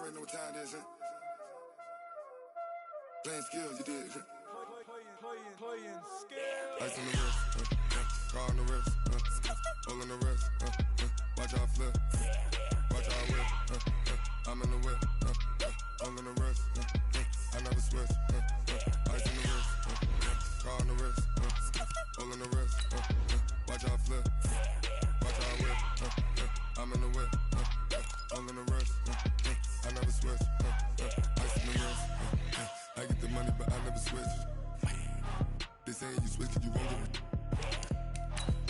already know what time it is, huh? Playing skills, you did. Playing skills. Ice on the wrist, car on the wrist, hole on the wrist, watch how I flip, watch how I whip, I'm in the whip, hole on the wrist, I never switch, ice on the wrist, car on the wrist, hole on the wrist, watch how I flip, watch how I whip, I'm in the whip, hole on the wrist, I never switch, ice on the wrist, I get the money but I never switch. They saying you switch and you won't get it.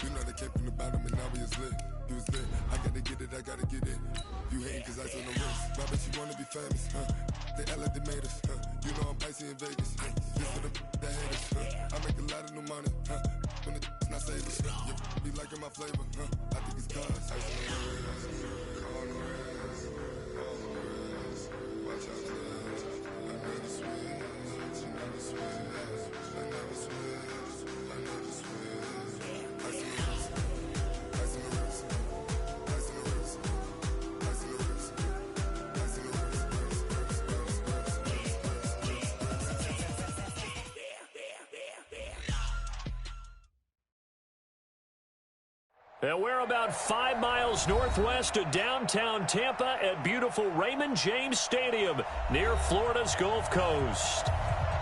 You know they came from the bottom and now we is lit. You was lit. I gotta get it, I gotta get it. You hating cause I on the wrist. Why bet you wanna be famous, They act like they made us, You know I'm icy in Vegas, This for the that hate us, I make a lot of new money, When it's not savers, you be liking my flavor, I think it's cause ice on the wrist, car on the wrist, all on the wrist. Watch out, cuz I never switch, you never switch. I never switch, I never switch. Ice on the wrist, ice on the wrist, ice on the wrist, ice on the wrist, ice on the wrist. And we're about 5 miles northwest of downtown Tampa at beautiful Raymond James Stadium near Florida's Gulf Coast.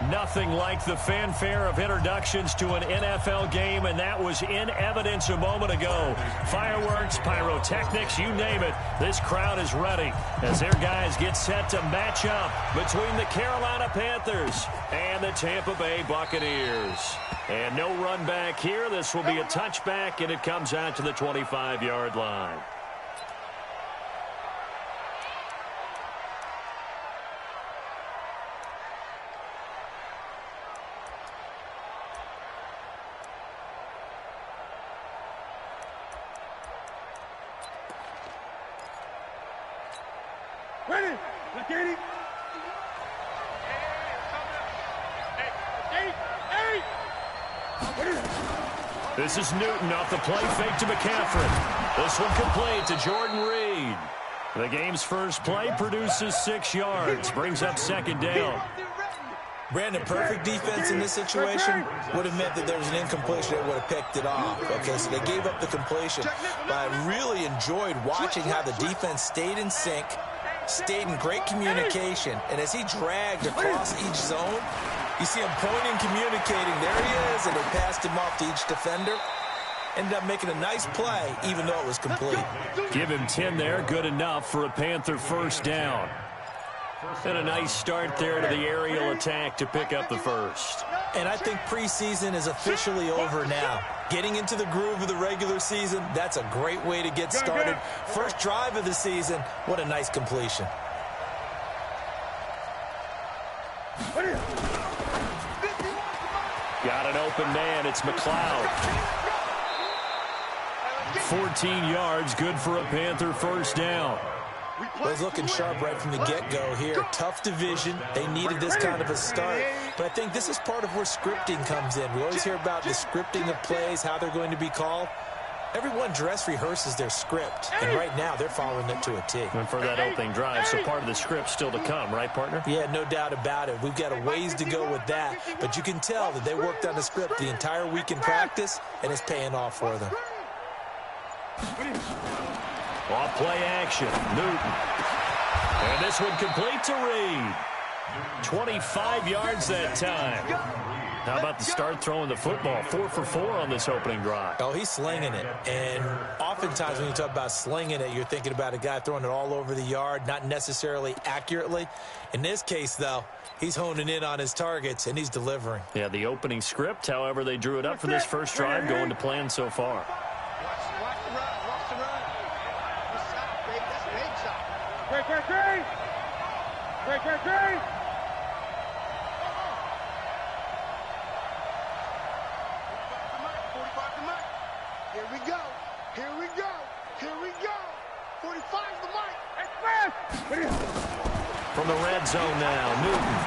Nothing like the fanfare of introductions to an NFL game, and that was in evidence a moment ago. Fireworks, pyrotechnics, you name it. This crowd is ready as their guys get set to match up between the Carolina Panthers and the Tampa Bay Buccaneers. And no run back here. This will be a touchback, and it comes out to the 25-yard line. Ready? Look at him. This is Newton off the play fake to McCaffrey. This one complete to Jordan Reed. The game's first play produces 6 yards, brings up second down. Brandon, perfect defense in this situation would have meant that there was an incompletion that would have picked it off. Okay, so they gave up the completion. But I really enjoyed watching how the defense stayed in sync, stayed in great communication, and as he dragged across each zone, you see him pointing, communicating. There he is, and they passed him off to each defender. Ended up making a nice play, even though it was complete. Give him 10 there, good enough for a Panther first down. And a nice start there to the aerial attack to pick up the first. And I think preseason is officially over now. Getting into the groove of the regular season, that's a great way to get started. First drive of the season, what a nice completion. Got an open man, it's McLeod. 14 yards, good for a Panther first down. Well, he's looking sharp right from the get-go here. Tough division. They needed this kind of a start. But I think this is part of where scripting comes in. We always hear about the scripting of plays, how they're going to be called. Everyone dress rehearses their script, and right now they're following it to a T. And for that opening drive, so part of the script still to come, right, partner? Yeah, no doubt about it. We've got a ways to go with that, but you can tell that they worked on the script the entire week in practice, and it's paying off for them. Off play action, Newton. And this one complete to Reed. 25 yards that time. How about the start throwing the football? 4 for 4 on this opening drive. Oh, he's slinging it. And oftentimes when you talk about slinging it, you're thinking about a guy throwing it all over the yard, not necessarily accurately. In this case, though, he's honing in on his targets, and he's delivering. Yeah, the opening script, however, they drew it up for this first drive, going to plan so far. Great. Here we go. 45 the mic. From the red zone now, Newton.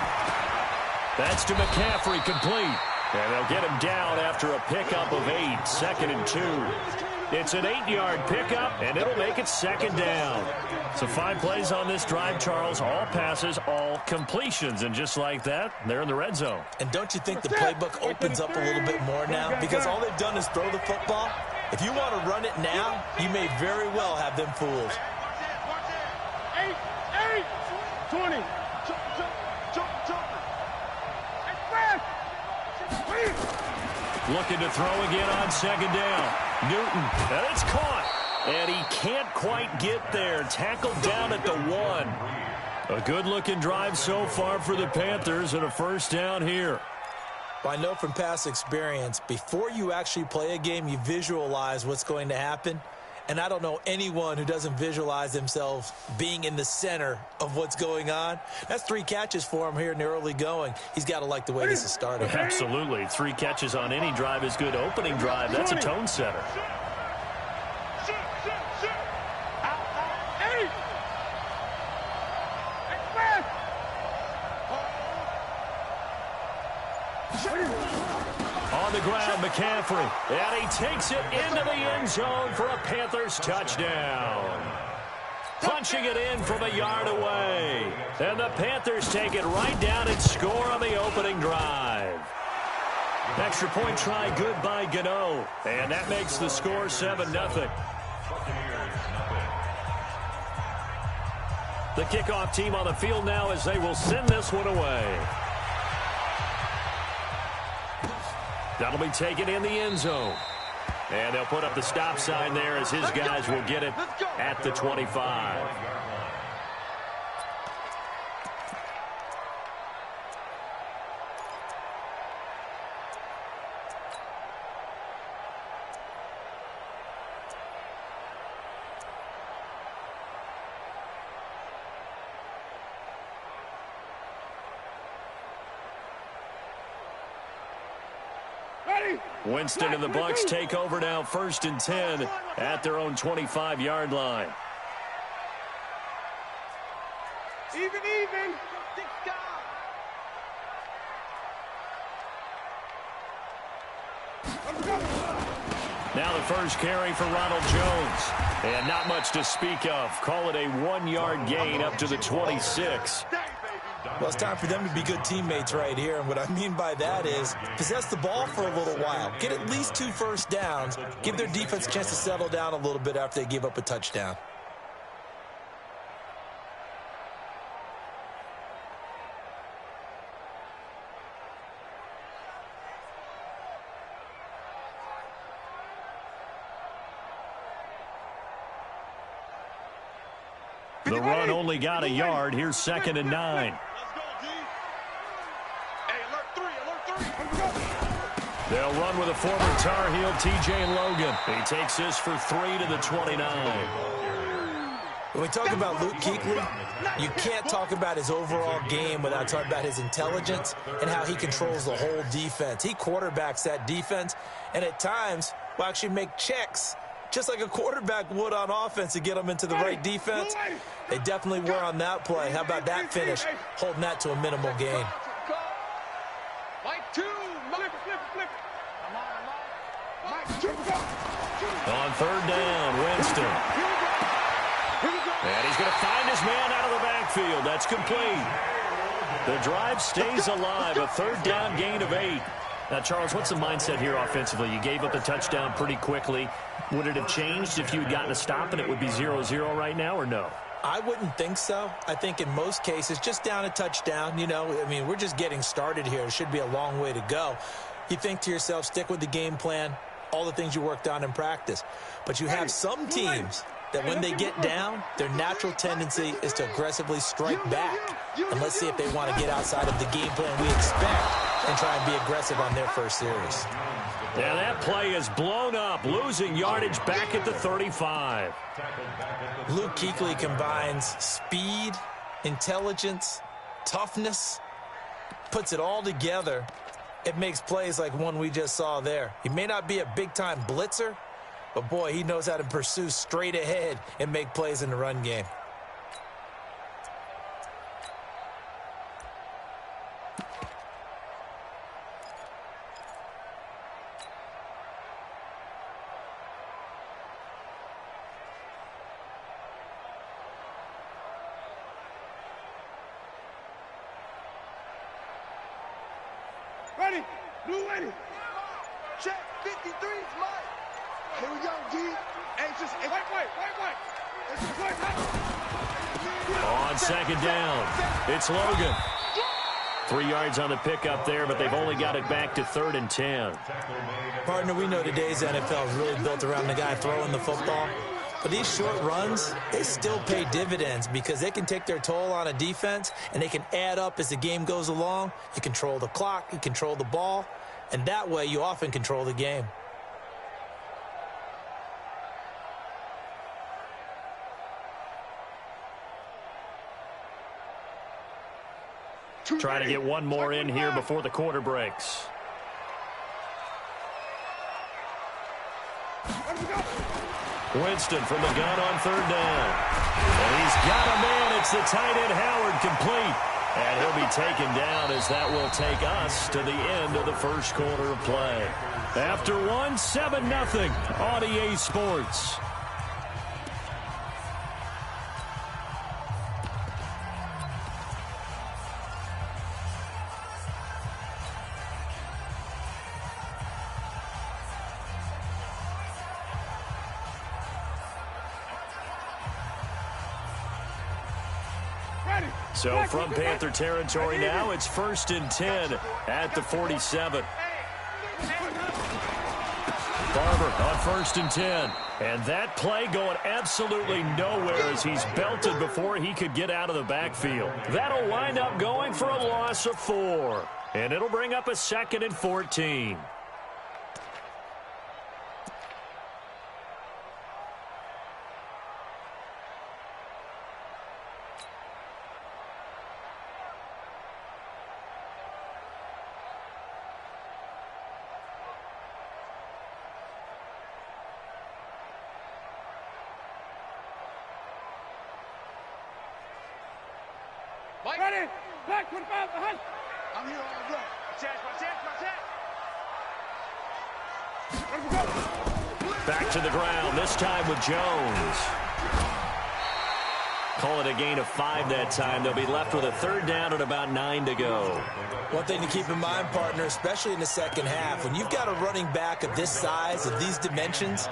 That's to McCaffrey, complete. And they'll get him down after a pickup of 8, 2nd and 2. It's an 8-yard pickup, and it'll make it second down. So 5 plays on this drive, Charles. All passes, all completions. And just like that, they're in the red zone. And don't you think the playbook opens up a little bit more now? Because all they've done is throw the football. If you want to run it now, you may very well have them fooled. 20. Looking to throw again on second down. Newton, and it's caught. And he can't quite get there. Tackled down at the 1. A good-looking drive so far for the Panthers and a first down here. Well, I know from past experience, before you actually play a game, you visualize what's going to happen. And I don't know anyone who doesn't visualize themselves being in the center of what's going on. That's 3 catches for him here in the early going. He's got to like the way this is starting. Absolutely. 3 catches on any drive is good. Opening drive, that's a tone setter. On the ground, McCaffrey, and he takes it into the end zone for a Panthers touchdown. Punching it in from a yard away. And the Panthers take it right down and score on the opening drive. Extra point try good by Gano, and that makes the score 7-0. The kickoff team on the field now as they will send this one away. That'll be taken in the end zone. And they'll put up the stop sign there as his guys will get it at the 25. Winston and the Bucs take over now, 1st and 10 at their own 25-yard line. Even. Now the first carry for Ronald Jones. And not much to speak of. Call it a 1-yard gain up to the 26. Well, it's time for them to be good teammates right here. And what I mean by that is possess the ball for a little while. Get at least 2 first downs. Give their defense a chance to settle down a little bit after they give up a touchdown. The run only got a yard. Here's 2nd and 9. They'll run with a former Tar Heel, TJ Logan. He takes this for 3 to the 29. When we talk about Luke Kuechly, you can't talk about his overall game without talking about his intelligence and how he controls the whole defense. He quarterbacks that defense, and at times will actually make checks just like a quarterback would on offense to get them into the right defense. They definitely were on that play. How about that finish, holding that to a minimal gain? On 3rd down, Winston. And he's going to find his man out of the backfield. That's complete. The drive stays alive. A 3rd down gain of 8. Now, Charles, what's the mindset here offensively? You gave up a touchdown pretty quickly. Would it have changed if you had gotten a stop and it would be 0-0 right now, or no? I wouldn't think so. I think in most cases, just down a touchdown, you know, I mean, we're just getting started here. It should be a long way to go. You think to yourself, stick with the game plan, all the things you worked on in practice. But you have some teams that when they get down, their natural tendency is to aggressively strike back. And let's see if they want to get outside of the game plan we expect and try and be aggressive on their first series. Yeah, that play is blown up, losing yardage back at the 35. Luke Kuechly combines speed, intelligence, toughness, puts it all together. It makes plays like one we just saw there. He may not be a big-time blitzer, but, boy, he knows how to pursue straight ahead and make plays in the run game. Ready. Blue ready. Check. 53's Mike. Here we go, G. Hey, just wait. On second down, it's Logan. 3 yards on the pickup there, but they've only got it back to 3rd and 10. Partner, we know today's NFL is really built around the guy throwing the football. But these short runs, they still pay dividends because they can take their toll on a defense, and they can add up as the game goes along. You control the clock, you control the ball, and that way you often control the game. Trying to get one more in here before the quarter breaks. Winston from the gun on 3rd down. And he's got a man. It's the tight end Howard complete. And he'll be taken down as that will take us to the end of the first quarter of play. After 7-0 on EA Sports. So from Panther territory now, it's 1st and 10 at the 47. Barber on 1st and 10. And that play going absolutely nowhere as he's belted before he could get out of the backfield. That'll wind up going for a loss of 4. And it'll bring up a 2nd and 14. Ready. Black 25 behind. I'm here all day. Back to the ground, this time with Jones. Call it a gain of 5 that time. They'll be left with a 3rd down and about 9 to go. One thing to keep in mind, partner, especially in the second half, when you've got a running back of this size, of these dimensions,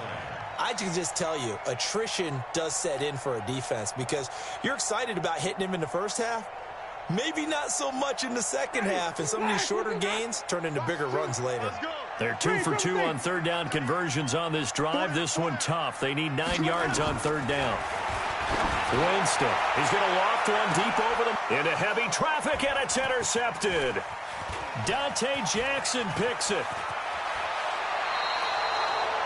I can just tell you, attrition does set in for a defense because you're excited about hitting him in the first half. Maybe not so much in the second half, and some of these shorter gains turn into bigger runs later. They're 2 for 2 on 3rd down conversions on this drive. This one tough. They need 9 yards on 3rd down. Winston, he's going to loft one deep over them into heavy traffic, and it's intercepted. Dante Jackson picks it.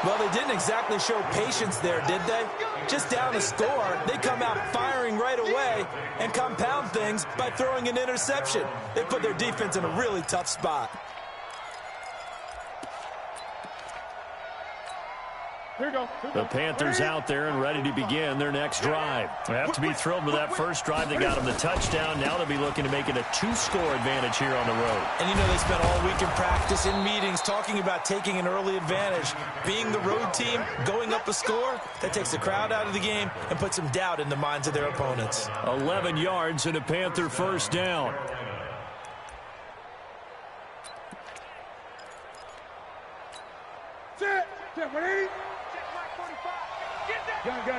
Well, they didn't exactly show patience there, did they? Just down a score, they come out firing right away and compound things by throwing an interception. They put their defense in a really tough spot. Here we go. The Panthers out there and ready to begin their next drive. They have to be thrilled with that first drive. They got them the touchdown. Now they'll be looking to make it a 2-score advantage here on the road. And you know they spent all week in practice, in meetings, talking about taking an early advantage. Being the road team, going up a score, that takes the crowd out of the game and puts some doubt in the minds of their opponents. 11 yards and a Panther first down. Set. Set. Ready.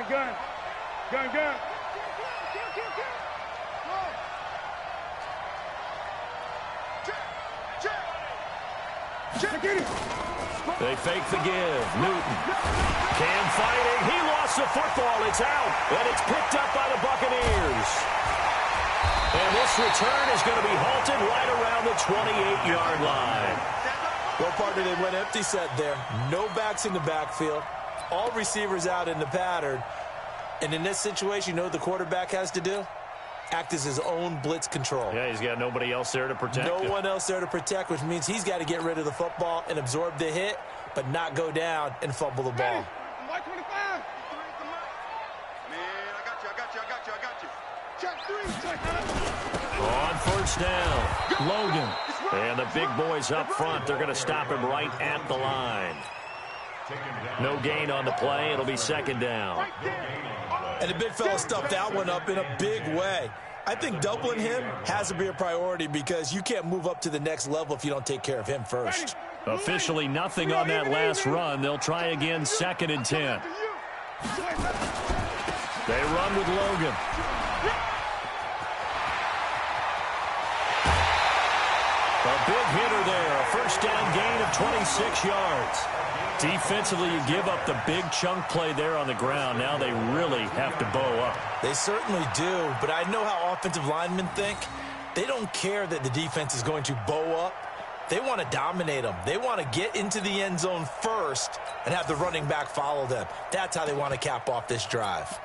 Gun. They fake the give. Newton. Cam fighting. He lost the football. It's out. And it's picked up by the Buccaneers. And this return is going to be halted right around the 28-yard line. Well, partner, they went empty set there. No backs in the backfield. All receivers out in the pattern. And in this situation, you know what the quarterback has to do? Act as his own blitz control. Yeah, he's got nobody else there to protect him. No one else there to protect, which means he's got to get rid of the football and absorb the hit, but not go down and fumble the ball. White 25. Man, I got you. Check 3. Check. On first down, Logan. And the big boys up front, they're going to stop him right at the line. No gain on the play. It'll be second down. And the big fella stuffed that one up in a big way. I think doubling him has to be a priority because you can't move up to the next level if you don't take care of him first. Officially nothing on that last run. They'll try again, 2nd and 10. They run with Logan. A big hitter there. A first down gain of 26 yards. Defensively, you give up the big chunk play there on the ground. Now they really have to bow up. They certainly do, but I know how offensive linemen think. They don't care that the defense is going to bow up. They want to dominate them. They want to get into the end zone first and have the running back follow them. That's how they want to cap off this drive.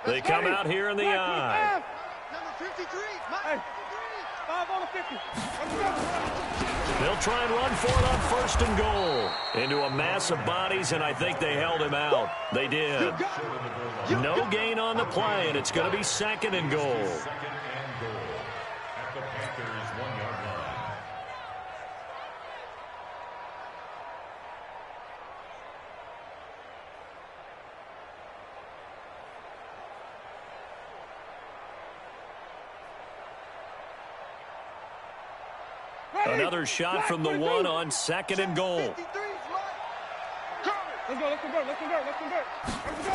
They come out here in the eye. Number 53, Mike. Hey. 5 on the 50. Let's go. They'll try and run for it on 1st and goal. Into a mass of bodies, and I think they held him out. They did. No gain on the play, and it's going to be 2nd and goal. At the Panthers' 1-yard line. Another shot from the 1 on 2nd and goal. 53's Mike. Let's go, let's convert, let's convert, let's convert. Let's go.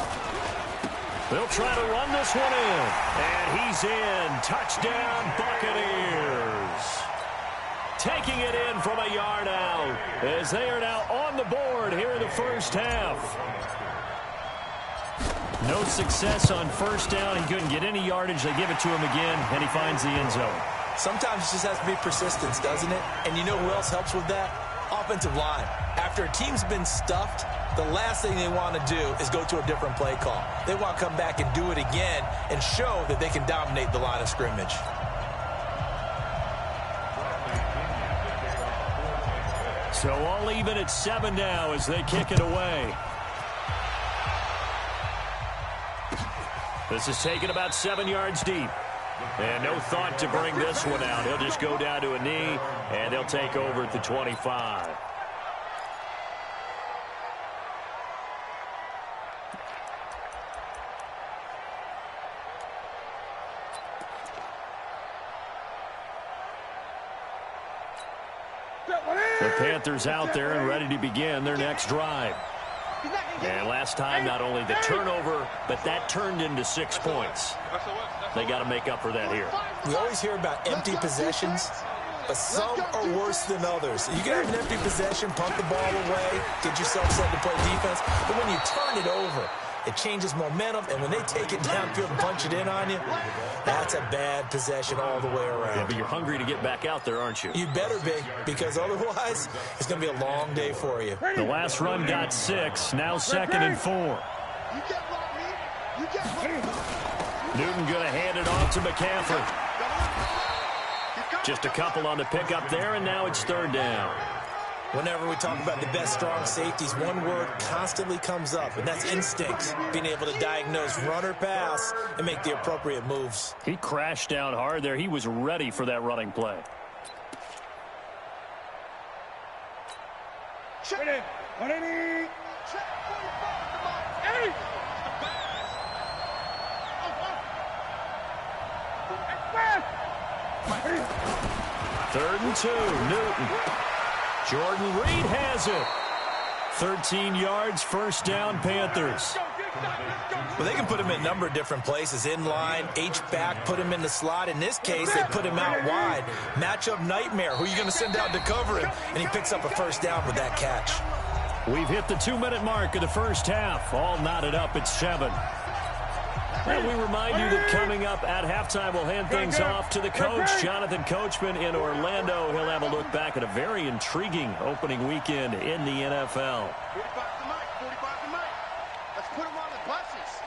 They'll try to run this one in. And he's in. Touchdown, Buccaneers. Taking it in from a yard out as they are now on the board here in the first half. No success on 1st down. He couldn't get any yardage. They give it to him again, and he finds the end zone. Sometimes it just has to be persistence, doesn't it? And you know who else helps with that? Offensive line. After a team's been stuffed, the last thing they want to do is go to a different play call. They want to come back and do it again and show that they can dominate the line of scrimmage. So all even at 7 now as they kick it away. This is taken about 7 yards deep. And no thought to bring this one out. He'll just go down to a knee, and they'll take over at the 25. The Panthers out there and ready to begin their next drive. And last time, not only the turnover, but that turned into 6 points. They got to make up for that here. We always hear about empty possessions, but some are worse than others. You can have an empty possession, pump the ball away, get yourself set to play defense, but when you turn it over, it changes momentum, and when they take it downfield and punch it in on you, that's a bad possession all the way around. Yeah, but you're hungry to get back out there, aren't you? You better be, because otherwise, it's going to be a long day for you. The last run got 6, now 2nd and 4. You can't block me. You can't block me. Newton going to hand it off to McCaffrey. Just a couple on the pickup there, and now it's 3rd down. Whenever we talk about the best strong safeties, one word constantly comes up, and that's instinct. Being able to diagnose run or pass and make the appropriate moves. He crashed down hard there. He was ready for that running play. Ready. 180. Check 45. Hey. 3rd and 2, Newton. Jordan Reed has it. 13 yards, 1st down, Panthers. Well, they can put him in a number of different places. In line, H-back, put him in the slot. In this case, they put him out wide. Matchup nightmare. Who are you going to send out to cover him? And he picks up a 1st down with that catch. We've hit the 2-minute mark of the first half. All knotted up at 7. And we remind you that coming up at halftime, we'll hand things off to the coach, Jonathan Coachman in Orlando. He'll have a look back at a very intriguing opening weekend in the NFL. 45 to Mike. 45 to Mike. Let's put him on the buses.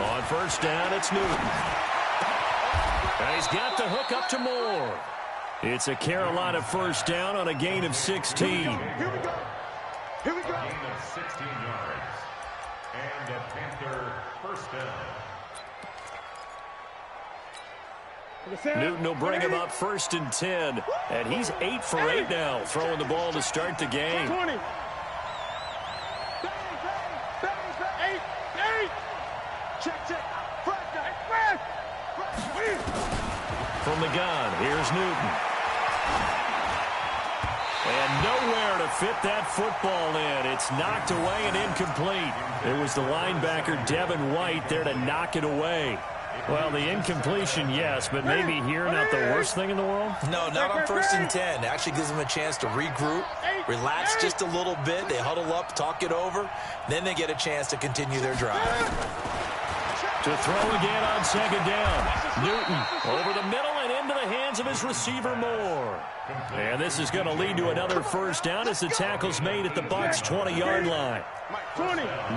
On 1st down, it's Newton. And he's got the hook up to Moore. It's a Carolina 1st down on a gain of 16. Here we go. Here we go. Gain of 16 yards. And a Panther 1st down. Newton will bring him up 1st and 10. And he's 8 for 8 now, throwing the ball to start the game. 20. the gun, here's Newton. And nowhere to fit that football in. It's knocked away and incomplete. It was the linebacker, Devin White, there to knock it away. Well, the incompletion, yes, but maybe here not the worst thing in the world? No, not on 1st and 10. It actually gives them a chance to regroup, relax just a little bit. They huddle up, talk it over. Then they get a chance to continue their drive. To throw again on 2nd down. Newton over the middle and into the hands of his receiver Moore. And this is going to lead to another 1st down as the tackle's made at the Bucs' 20-yard line.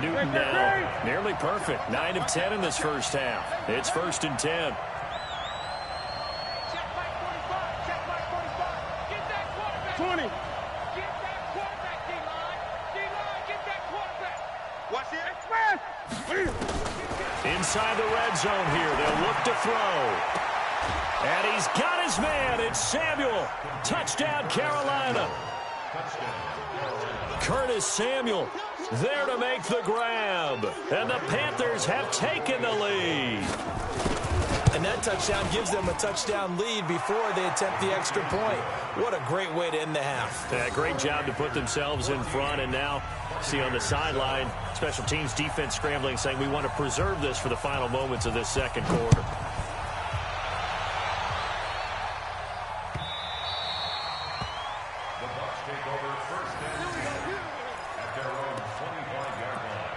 Newton now nearly perfect. 9 of 10 in this first half. It's 1st and 10. Inside the red zone here. They'll look to throw. And he's got his man. It's Samuel. Touchdown, Carolina. Curtis Samuel there to make the grab. And the Panthers have taken the lead. And that touchdown gives them a touchdown lead before they attempt the extra point. What a great way to end the half. Yeah, great job to put themselves in front. And now, see on the sideline, special teams defense scrambling, saying we want to preserve this for the final moments of this second quarter. The Bucs take over 1st and 10 at their own 25-yard line.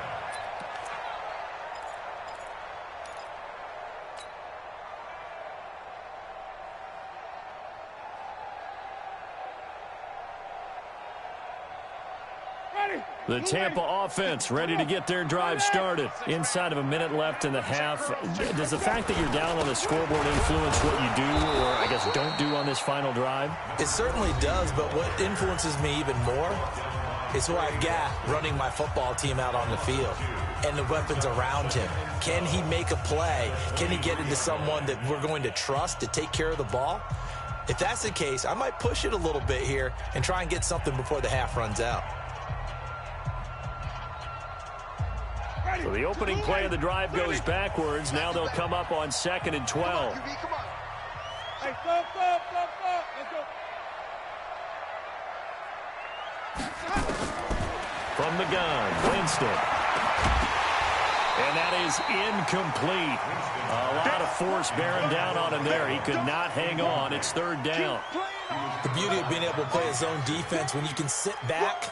The Tampa offense ready to get their drive started. Inside of a minute left in the half. Does the fact that you're down on the scoreboard influence what you do, or I guess don't do on this final drive? It certainly does, but what influences me even more is who I've got running my football team out on the field and the weapons around him. Can he make a play? Can he get into someone that we're going to trust to take care of the ball? If that's the case, I might push it a little bit here and try and get something before the half runs out. So the opening play of the drive goes backwards. Now they'll come up on 2nd and 12. Hey, stop. Let's go. From the gun, Winston. And that is incomplete. A lot of force bearing down on him there. He could not hang on. It's 3rd down. The beauty of being able to play a zone defense when you can sit back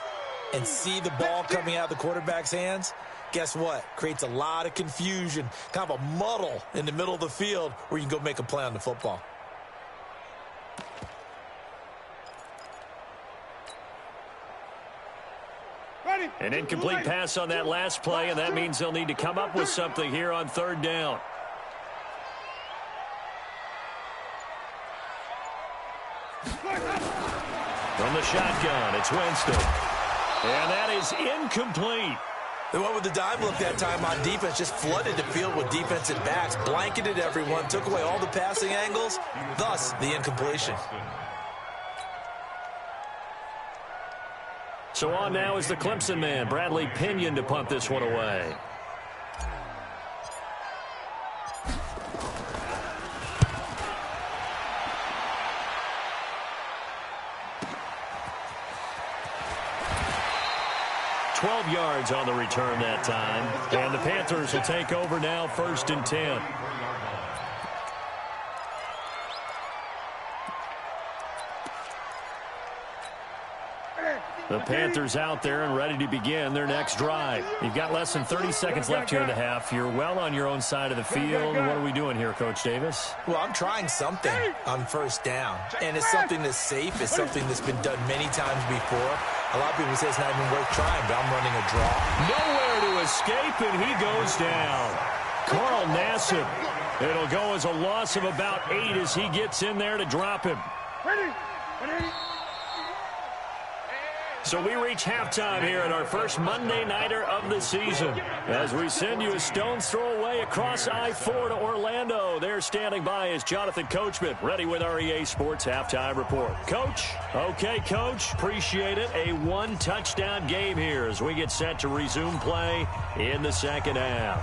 and see the ball coming out of the quarterback's hands, guess what? Creates a lot of confusion, kind of a muddle in the middle of the field where you can go make a play on the football. An incomplete pass on that last play, and that means they'll need to come up with something here on 3rd down. From the shotgun, it's Winston. And that is incomplete. They went with the dime look that time on defense, just flooded the field with defensive backs, blanketed everyone, took away all the passing angles, thus the incompletion. So on now is the Clemson man, Bradley Pinion, to punt this one away. $12 yards on the return that time. And the Panthers will take over now, 1st and 10. The Panthers out there and ready to begin their next drive. You've got less than 30 seconds left here in the half. You're well on your own side of the field. What are we doing here, Coach Davis? Well, I'm trying something on 1st down. And it's something that's safe. It's something that's been done many times before. A lot of people say it's not even worth trying, but I'm running a draw. Nowhere to escape, and he goes down. Carl Nassib. It'll go as a loss of about 8 as he gets in there to drop him. Ready. So we reach halftime here at our first Monday Nighter of the season. As we send you a stone's throw away across I-4 to Orlando. There standing by is Jonathan Coachman, ready with our EA Sports Halftime Report. Coach? Okay, Coach. Appreciate it. A one-touchdown game here as we get set to resume play in the second half.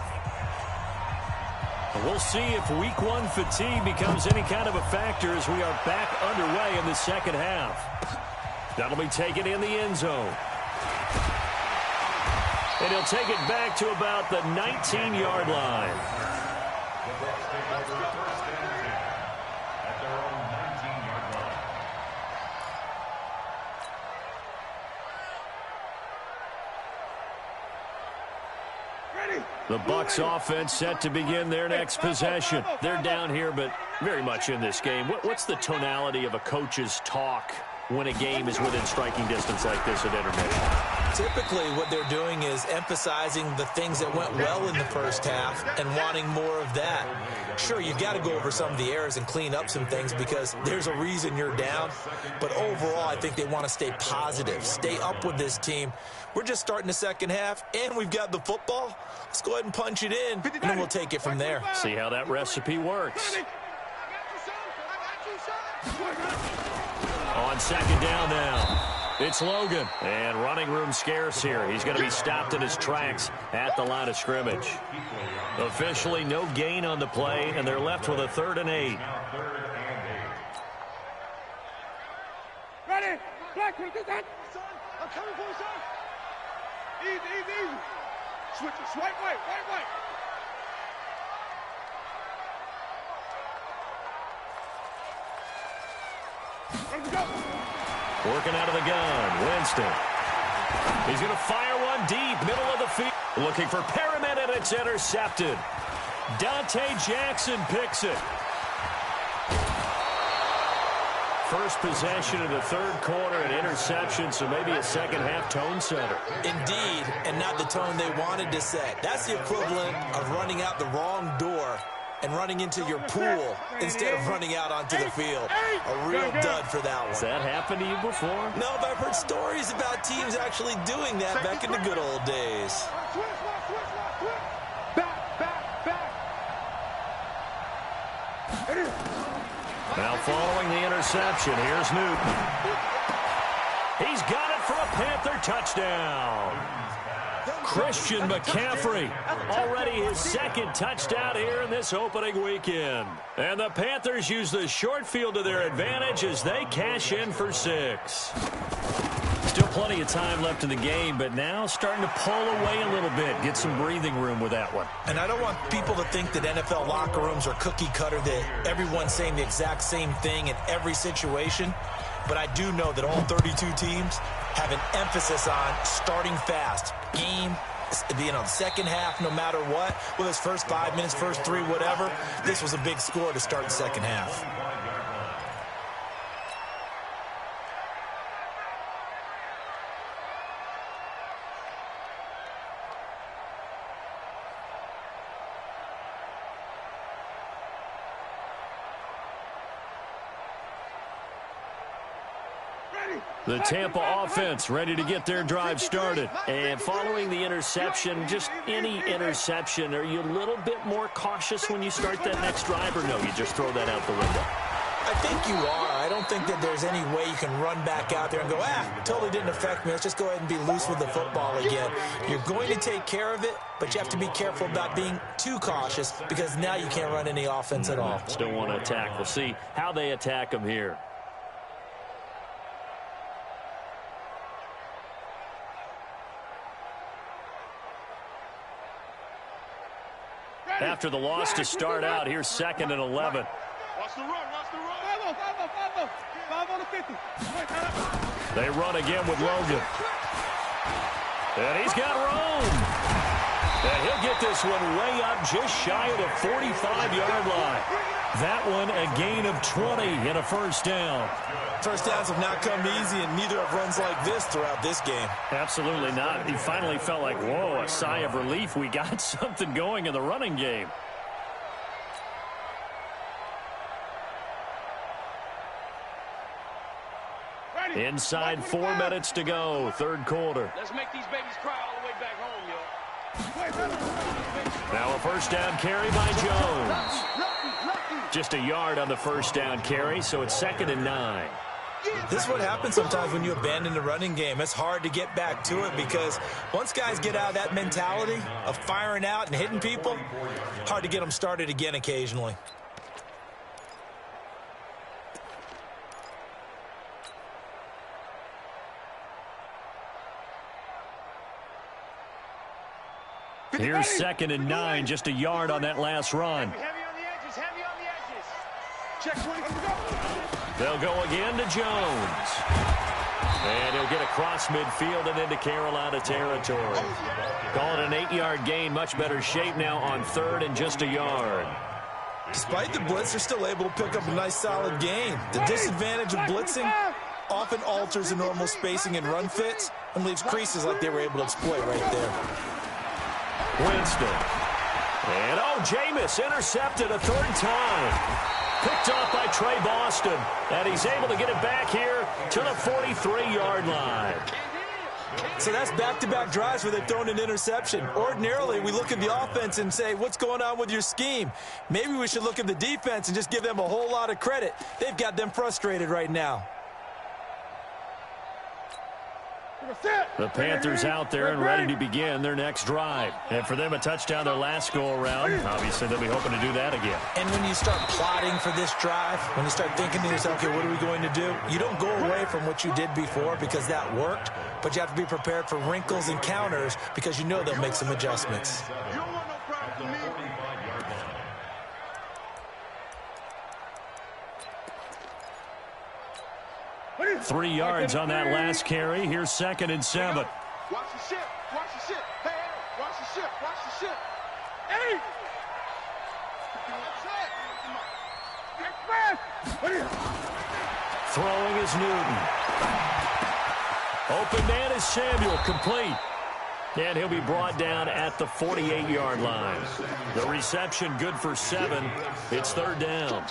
We'll see if week one fatigue becomes any kind of a factor as we are back underway in the second half. That'll be taken in the end zone. And he'll take it back to about the 19-yard line. The Bucs take over first and 10 at their own 19-yard line. The Bucs offense set to begin their next possession. They're down here, but very much in this game. What's the tonality of a coach's talk when a game is within striking distance like this at intermission? Typically, what they're doing is emphasizing the things that went well in the first half and wanting more of that. Sure, you've got to go over some of the errors and clean up some things because there's a reason you're down. But overall, I think they want to stay positive, stay up with this team. We're just starting the second half, and we've got the football. Let's go ahead and punch it in, and then we'll take it from there. See how that recipe works. On second down now. It's Logan, and running room scarce here. He's going to be stopped in his tracks at the line of scrimmage. Officially no gain on the play, and they're left with a 3rd and 8. Ready? Black, what is that? Son, I'm coming for you, son. Easy, easy, easy. Switch it. Swipe right, right, right. Let's go. Working out of the gun, Winston. He's going to fire one deep, middle of the field. Looking for Perriman, and it's intercepted. Dante Jackson picks it. First possession of the third quarter, an interception, so maybe a second-half tone setter. Indeed, and not the tone they wanted to set. That's the equivalent of running out the wrong door and running into your pool instead of running out onto the field. A real dud for that one. Has that happened to you before? No, but I've heard stories about teams actually doing that back in the good old days. Now following the interception, here's Newton. He's got it for a Panther touchdown. Christian McCaffrey, already his second touchdown here in this opening weekend. And the Panthers use the short field to their advantage as they cash in for 6. Still plenty of time left in the game, but now starting to pull away a little bit, get some breathing room with that one. And I don't want people to think that NFL locker rooms are cookie cutter, that everyone's saying the exact same thing in every situation. But I do know that all 32 teams have an emphasis on starting fast. Game, second half, no matter what. Whether it's first 5 minutes, first 3, whatever. This was a big score to start the second half. The Tampa offense ready to get their drive started. And following the interception, just any interception, are you a little bit more cautious when you start that next drive, or no, you just throw that out the window? I think you are. I don't think that there's any way you can run back out there and go, totally didn't affect me. Let's just go ahead and be loose with the football again. You're going to take care of it, but you have to be careful about being too cautious because now you can't run any offense at all. Still want to attack. We'll see how they attack them here. After the loss to start out, here's 2nd and 11. Watch the run, watch the run. 5 on the 50. They run again with Logan. And he's got room. And he'll get this one way up just shy of the 45-yard line. That one a gain of 20 and a first down. First downs have not come easy, and neither have runs like this throughout this game. Absolutely not. He finally felt like, whoa, a sigh of relief. We got something going in the running game. Inside 4 minutes to go, third quarter. Let's make these babies cry all the way back home, yo. Now a first down carry by Jones. Just a yard on the first down carry, so it's 2nd and 9. This is what happens sometimes when you abandon the running game. It's hard to get back to it because once guys get out of that mentality of firing out and hitting people, hard to get them started again occasionally. Here's 2nd and 9, just a yard on that last run. Heavy on the edges, heavy on the edges. Check 20. They'll go again to Jones. And he'll get across midfield and into Carolina territory. Call it an 8-yard gain, much better shape now on 3rd and just a yard. Despite the blitz, they're still able to pick up a nice solid gain. The disadvantage of blitzing often alters the normal spacing and run fits and leaves creases like they were able to exploit right there. Winston. And, Jameis intercepted a 3rd time. Picked off by Trey Boston. And he's able to get it back here to the 43-yard line. So that's back-to-back drives where they've thrown an interception. Ordinarily, we look at the offense and say, what's going on with your scheme? Maybe we should look at the defense and just give them a whole lot of credit. They've got them frustrated right now. The Panthers out there and ready to begin their next drive. And for them, a touchdown their last go-around. Obviously, they'll be hoping to do that again. And when you start plotting for this drive, when you start thinking to yourself, okay, what are we going to do? You don't go away from what you did before because that worked, but you have to be prepared for wrinkles and counters because you know they'll make some adjustments. You don't want no problem from me. 3 yards on that last carry. Here's 2nd and 7. Watch the ship. Watch the ship. Hey, watch the ship. Watch the ship. Hey! Throwing is Newton. Open man is Samuel, complete. And he'll be brought down at the 48-yard line. The reception good for 7. It's 3rd down.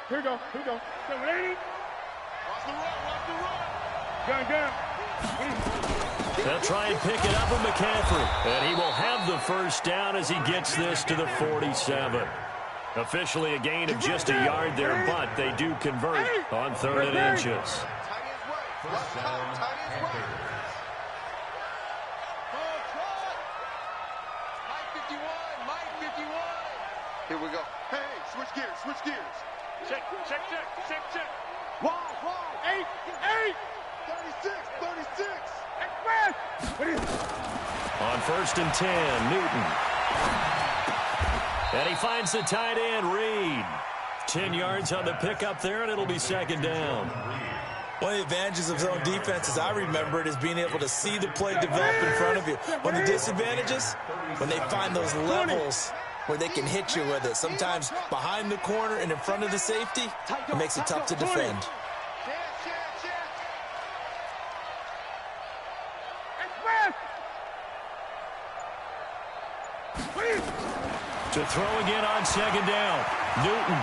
Here we go. 780. Watch the run. Watch the run. Gun. They'll try and pick it up with McCaffrey. And he will have the 1st down as he gets this to the 47. Officially a gain of just a yard there, but they do convert on 3rd and inches. Watch out. Tight ends right. Mike 51. Here we go. Hey, switch gears. Check. Wrong. 8. 36. Express. On 1st and 10, Newton. And he finds the tight end, Reed. 10 yards on the pickup there, and it'll be 2nd down. One of the advantages of zone defense, as I remember it, is being able to see the play develop in front of you. One of the disadvantages, when they find those levels where they can hit you with it, sometimes behind the corner and in front of the safety, it makes it tough to defend. To throw again on 2nd down. Newton.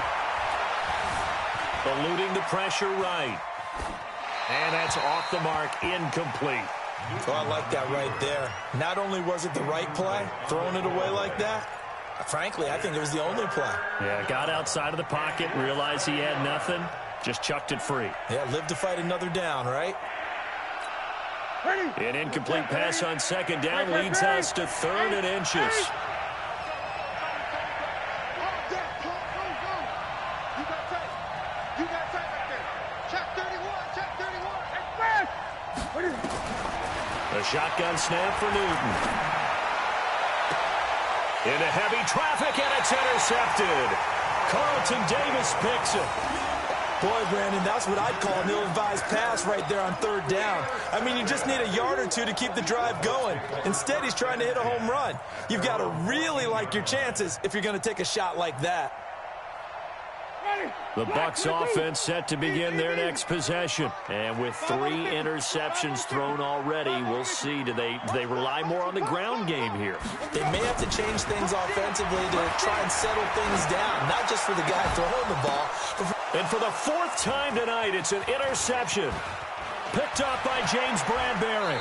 Eluding the pressure right. And that's off the mark, incomplete. Oh, I like that right there. Not only was it the right play, throwing it away like that, frankly, I think it was the only play. Yeah, got outside of the pocket, realized he had nothing, just chucked it free. Yeah, live to fight another down, right? An incomplete pass on 2nd down leads us to 3rd and inches. A shotgun snap for Newton. Into heavy traffic, and it's intercepted. Carlton Davis picks it. Boy, Brandon, that's what I'd call an ill-advised pass right there on 3rd down. I mean, you just need a yard or two to keep the drive going. Instead, he's trying to hit a home run. You've got to really like your chances if you're going to take a shot like that. The Bucs offense set to begin their next possession. And with 3 interceptions thrown already, we'll see. Do they rely more on the ground game here? They may have to change things offensively to try and settle things down, not just for the guy throwing the ball. And for the 4th time tonight, it's an interception. Picked up by James Bradbury.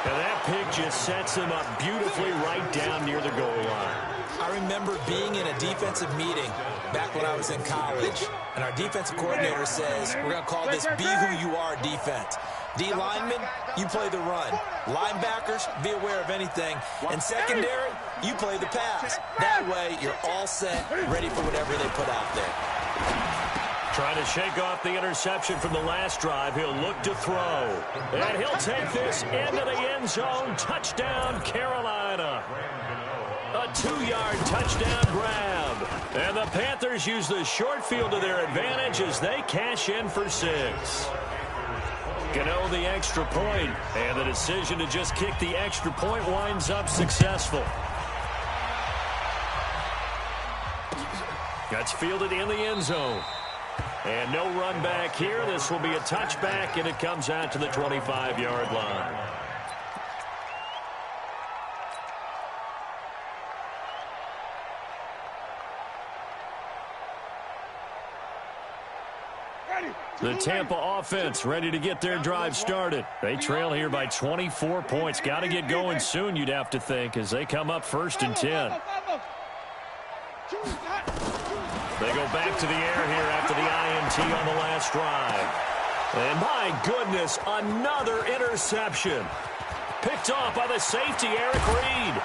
And that pick just sets him up beautifully right down near the goal line. I remember being in a defensive meeting back when I was in college, and our defensive coordinator says, we're going to call this Be Who You Are defense. D linemen, you play the run. Linebackers, be aware of anything. And secondary, you play the pass. That way, you're all set, ready for whatever they put out there. Trying to shake off the interception from the last drive. He'll look to throw. And he'll take this into the end zone. Touchdown, Carolina. A 2-yard touchdown grab. And the Panthers use the short field to their advantage as they cash in for 6. Gano the extra point, and the decision to just kick the extra point winds up successful. That's fielded in the end zone. And no run back here. This will be a touchback, and it comes out to the 25-yard line. The Tampa offense ready to get their drive started. They trail here by 24 points. Got to get going soon, you'd have to think, as they come up 1st and 10. They go back to the air here after the INT on the last drive. And my goodness, another interception. Picked off by the safety, Eric Reed.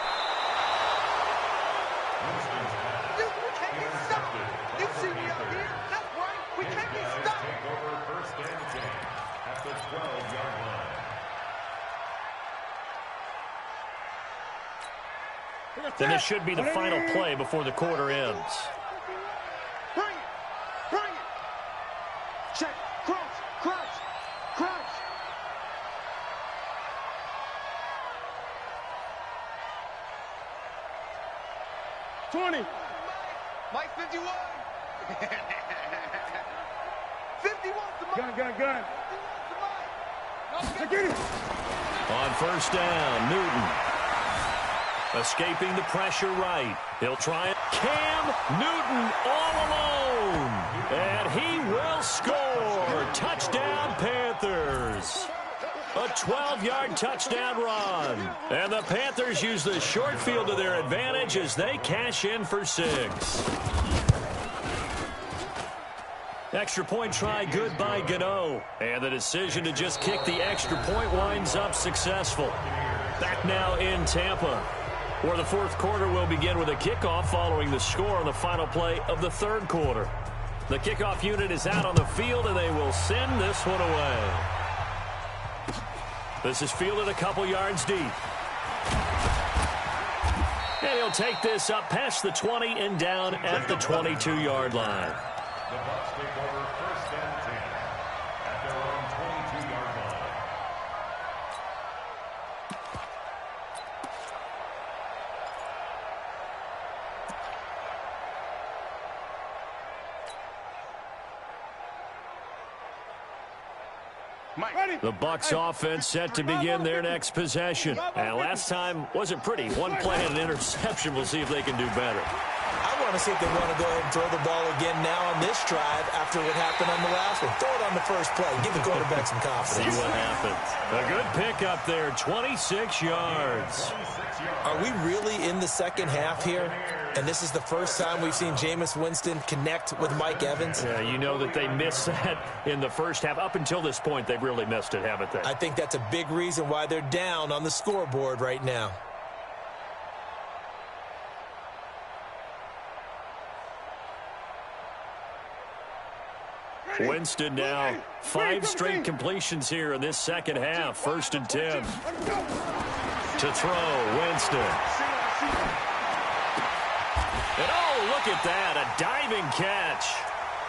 Then this should be the final play before the quarter ends. Bring it! Bring it! Check! Crouch! Crouch! Crouch! Mike 51! 51 to Mike! Gun! On first down, Newton. Escaping the pressure right. He'll try it. Cam Newton all alone. And he will score. Touchdown, Panthers. A 12-yard touchdown run. And the Panthers use the short field to their advantage as they cash in for 6. Extra point try good by Gano. And the decision to just kick the extra point winds up successful. Back now in Tampa, where the 4th quarter will begin with a kickoff following the score on the final play of the 3rd quarter. The kickoff unit is out on the field, and they will send this one away. This is fielded a couple yards deep. And he'll take this up past the 20 and down at the 22-yard line. The Bucs take over 1st and 10 at their own 22-yard line. The Bucs offense set to begin their next possession. And last time wasn't pretty. One play and an interception. We'll see if they can do better. I want to see if they want to go ahead and throw the ball again now on this drive after what happened on the last one. Throw it on the first play. Give the quarterback some confidence. See what happens. A good pickup there, 26 yards. Are we really in the second half here? And this is the first time we've seen Jameis Winston connect with Mike Evans? Yeah, you know that they missed that in the first half. Up until this point, they've really missed it, haven't they? I think that's a big reason why they're down on the scoreboard right now. Winston now 5 straight completions here in this second half. 1st and 10. To throw, Winston. And oh, look at that, a diving catch.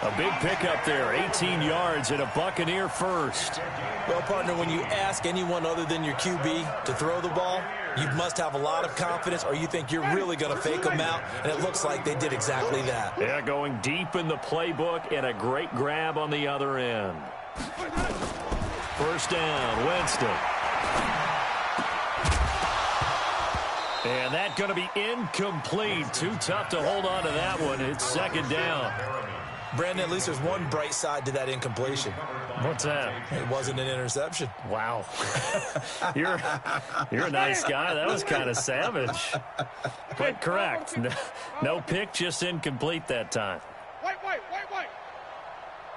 A big pickup there, 18 yards and a Buccaneer first. Well, partner, when you ask anyone other than your QB to throw the ball, you must have a lot of confidence or you think you're really going to fake them out, and it looks like they did exactly that. Yeah, going deep in the playbook and a great grab on the other end. First down, Winston. And that's going to be incomplete. Too tough to hold on to that one. It's second down. Brandon, at least there's one bright side to that incompletion. What's that? It wasn't an interception. Wow. You're a nice guy. That was kind of savage. But correct. No pick, just incomplete that time. White.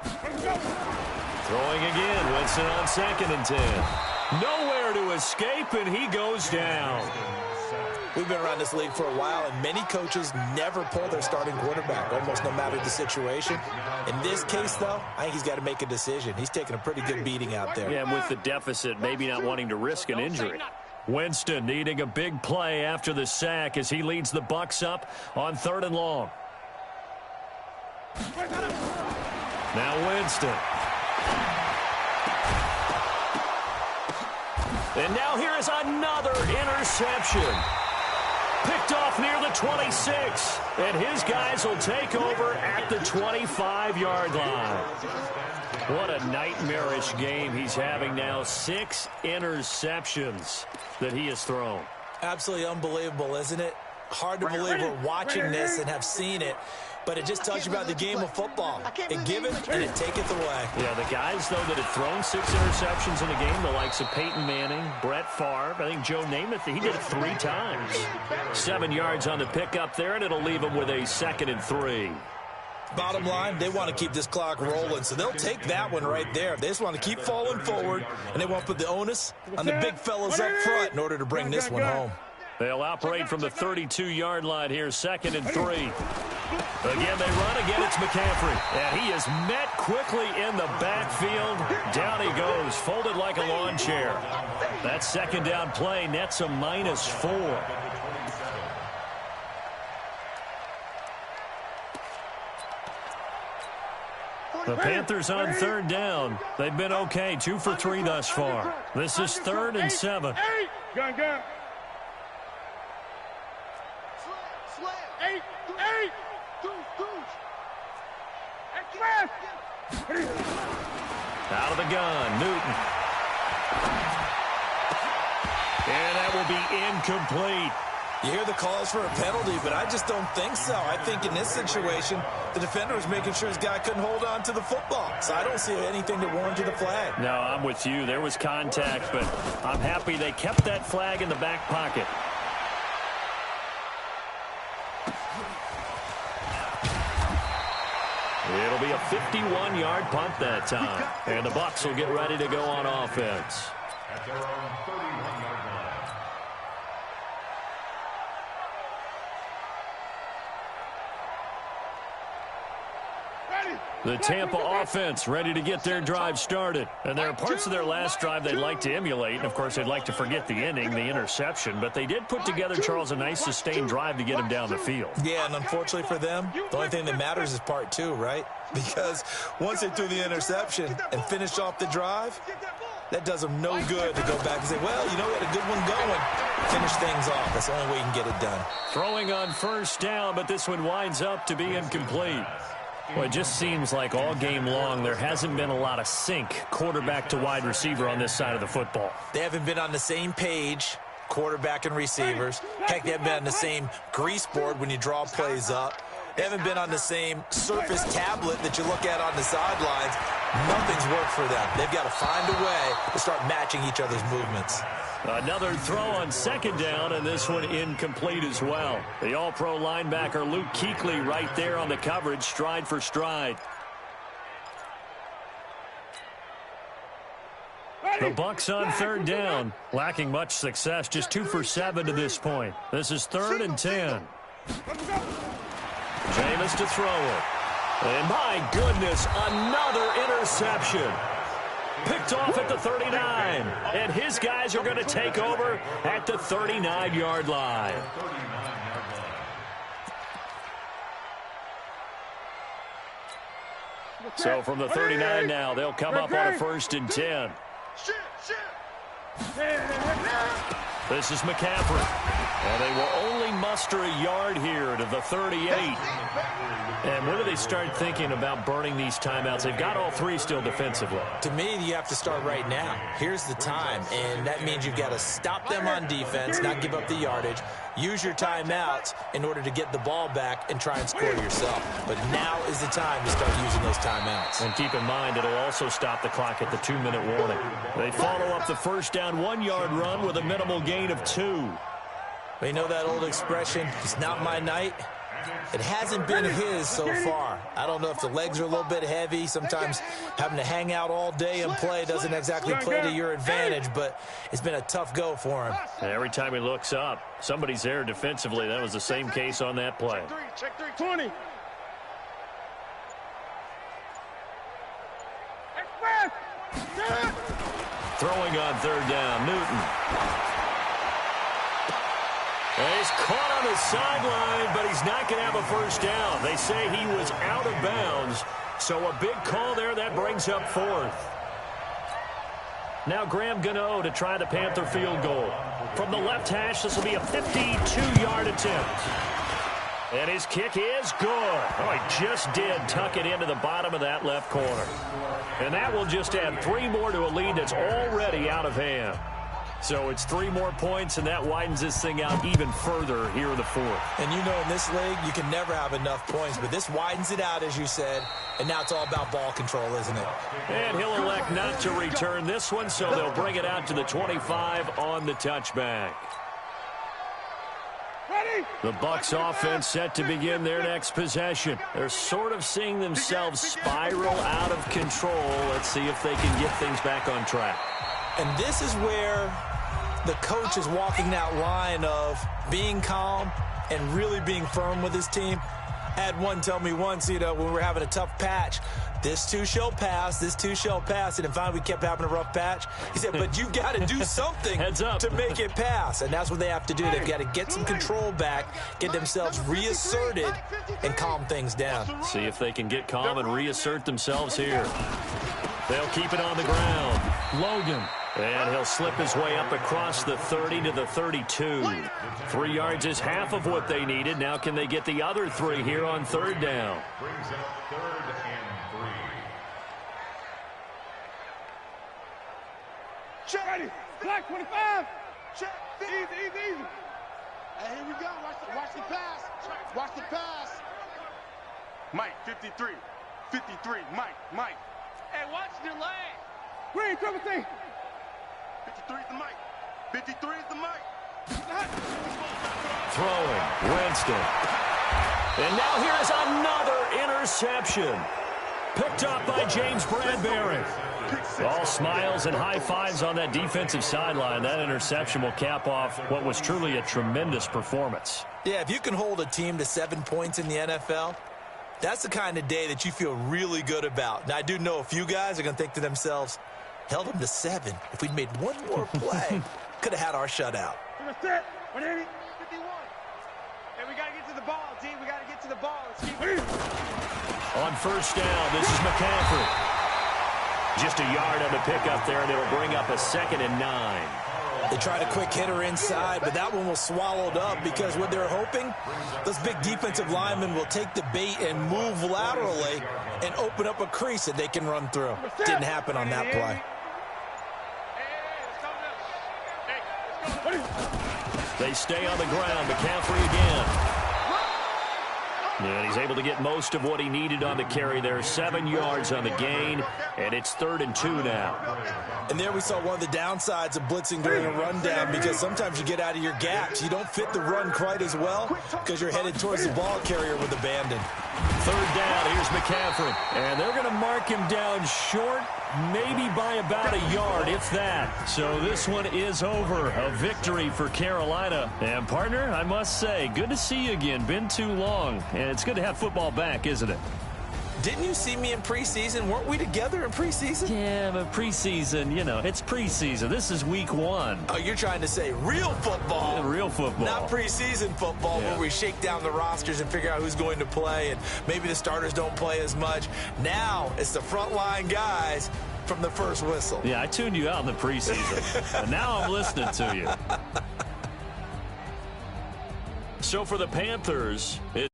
Let's go. Throwing again. Winston on 2nd and 10. Nowhere to escape, and he goes down. We've been around this league for a while, and many coaches never pull their starting quarterback, almost no matter the situation. In this case, though, I think he's got to make a decision. He's taking a pretty good beating out there. Yeah, and with the deficit, maybe not wanting to risk an injury. Winston needing a big play after the sack as he leads the Bucs up on 3rd and long. Now Winston. And now here is another interception. Picked off near the 26. And his guys will take over at the 25-yard line. What a nightmarish game he's having now. 6 interceptions that he has thrown. Absolutely unbelievable, isn't it? Hard to believe we're watching this and have seen it. But it just tells you about the game of football. It giveth and it taketh away. Yeah, the guys, though, that have thrown 6 interceptions in a game, the likes of Peyton Manning, Brett Favre, I think Joe Namath, he did it 3 times. 7 yards on the pickup there, and it'll leave them with a 2nd and 3. Bottom line, they want to keep this clock rolling, so they'll take that one right there. They just want to keep falling forward, and they want to put the onus on the big fellas up front in order to bring this one home. They'll operate from the 32-yard line here, 2nd and 3. Again, they run. Again, it's McCaffrey. And he is met quickly in the backfield. Down he goes, folded like a lawn chair. That 2nd down play nets a -4. The Panthers on 3rd down. They've been okay, 2 for 3 thus far. This is 3rd and 7. Gun. Eight. Out of the gun, Newton. And that will be incomplete. You hear the calls for a penalty, but I just don't think so. I think in this situation, the defender was making sure his guy couldn't hold on to the football. So I don't see anything that warranted the flag. No, I'm with you. There was contact, but I'm happy they kept that flag in the back pocket. It'll be a 51-yard punt that time. And the Bucs will get ready to go on offense. At their own 31-yard line. The Tampa offense ready to get their drive started. And there are parts of their last drive they'd like to emulate. And, of course, they'd like to forget the inning, the interception. But they did put together, Charles, a nice sustained drive to get him down the field. Yeah, and unfortunately for them, the only thing that matters is part 2, right? Because once they threw the interception and finished off the drive, that does them no good to go back and say, well, you know, we had a good one going. Finish things off. That's the only way you can get it done. Throwing on 1st down, but this one winds up to be incomplete. Well, it just seems like all game long there hasn't been a lot of sync quarterback to wide receiver on this side of the football. They haven't been on the same page, quarterback and receivers. Heck, they haven't been on the same grease board when you draw plays up. They haven't been on the same Surface tablet that you look at on the sidelines. Nothing's worked for them. They've got to find a way to start matching each other's movements. Another throw on 2nd down, and this one incomplete as well. The all-pro linebacker Luke Kuechly right there on the coverage, stride for stride. The Bucs on 3rd down, lacking much success, just 2 for 7 to this point. This is 3rd and 10. Jameis to throw it. And my goodness, another interception. Picked off at the 39. And his guys are going to take over at the 39-yard line. So from the 39 now, they'll come up on a 1st and 10. This is McCaffrey. And they will only muster a yard here to the 38. And when do they start thinking about burning these timeouts? They've got all three still defensively. To me, you have to start right now. Here's the time, and that means you've got to stop them on defense, not give up the yardage, use your timeouts in order to get the ball back and try and score yourself. But now is the time to start using those timeouts. And keep in mind, it'll also stop the clock at the 2-minute warning. They follow up the first down 1-yard run with a minimal gain of 2. You know that old expression, it's not my night? It hasn't been his so far. I don't know if the legs are a little bit heavy. Sometimes having to hang out all day and play doesn't exactly play to your advantage, but it's been a tough go for him. And every time he looks up, somebody's there defensively. That was the same case on that play. Check 320. Throwing on third down, Newton. And he's caught on the sideline, but he's not going to have a first down. They say he was out of bounds, so a big call there. That brings up fourth. Now Graham Gano to try the Panther field goal. From the left hash, this will be a 52-yard attempt. And his kick is good. Oh, he just did tuck it into the bottom of that left corner. And that will just add 3 more to a lead that's already out of hand. So it's 3 more points, and that widens this thing out even further here in the fourth. And you know in this league, you can never have enough points, but this widens it out, as you said, and now it's all about ball control, isn't it? And he'll elect not to return this one, so they'll bring it out to the 25 on the touchback. The Bucs offense set to begin their next possession. They're sort of seeing themselves spiral out of control. Let's see if they can get things back on track. And this is where the coach is walking that line of being calm and really being firm with his team. I had one tell me once, when we were having a tough patch, this too shall pass, this too shall pass. And then finally we kept having a rough patch. He said, but you've got to do something to make it pass. And that's what they have to do. They've got to get some control back, get themselves reasserted, and calm things down. See if they can get calm and reassert themselves here. They'll keep it on the ground. Logan. And he'll slip his way up across the 30 to the 32. 3 yards is half of what they needed. Now can they get the other 3 here on third down? Brings up 3rd and 3. Check. Ready. Black 25. Check. Easy. Hey, here we go. Watch the pass. Watch the pass. Mike, 53. 53. Mike. Hey, watch the leg. Green, triple T. 53 is the mic. 53 is the mic. Throwing, Winston. And now here's another interception. Picked up by James Bradbury. All smiles and high fives on that defensive sideline. That interception will cap off what was truly a tremendous performance. Yeah, if you can hold a team to 7 points in the NFL, that's the kind of day that you feel really good about. Now, I do know a few guys are going to think to themselves, held them to 7. If we'd made one more play, could have had our shutout. 180, 51. Hey, we got to get to the ball, D. We got to get to the ball. Let's keep it. On first down, this is McCaffrey. Just a yard on the pickup there, and it'll bring up a 2nd and 9. They tried a quick hitter inside, but that one was swallowed up because what they're hoping, those big defensive linemen will take the bait and move laterally and open up a crease that they can run through. Didn't happen on that play. They stay on the ground. McCaffrey again. And he's able to get most of what he needed on the carry there. 7 yards on the gain, and it's 3rd and 2 now. And there we saw one of the downsides of blitzing during a rundown, because sometimes you get out of your gaps. You don't fit the run quite as well because you're headed towards the ball carrier with abandon. 3rd down, here's McCaffrey. And they're going to mark him down short, maybe by about a yard, if that. So this one is over. A victory for Carolina. And, partner, I must say, good to see you again. Been too long. And it's good to have football back, isn't it? Didn't you see me in preseason? Weren't we together in preseason? Yeah, but preseason, it's preseason. This is week 1. Oh, you're trying to say real football. Yeah, real football. Not preseason football, where we shake down the rosters and figure out who's going to play, and maybe the starters don't play as much. Now it's the frontline guys from the first whistle. Yeah, I tuned you out in the preseason. And now I'm listening to you. So for the Panthers, it's